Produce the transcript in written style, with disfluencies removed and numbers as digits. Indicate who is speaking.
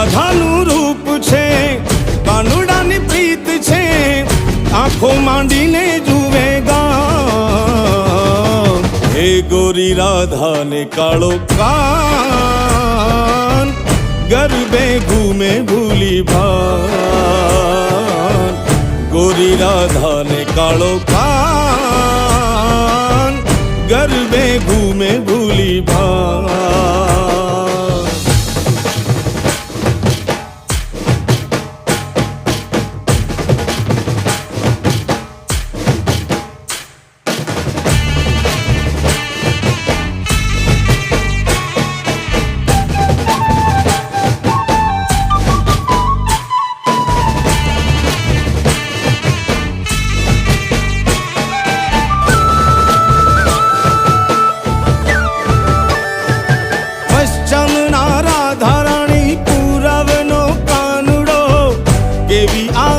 Speaker 1: રાધાનું રૂપ છે, કાનુડાની પ્રીત છે, આંખો માંડીને જુએ ગામ. હે ગોરી રાધાને કાળો કાન, ગરબે ઘૂમે ભૂલી ભાન. ગોરી રાધાને કાળો કાન, ગરબે ઘૂમે ભૂલી ભાન. રાધારાણી પૂરવનો કાનુડો, કેવી આ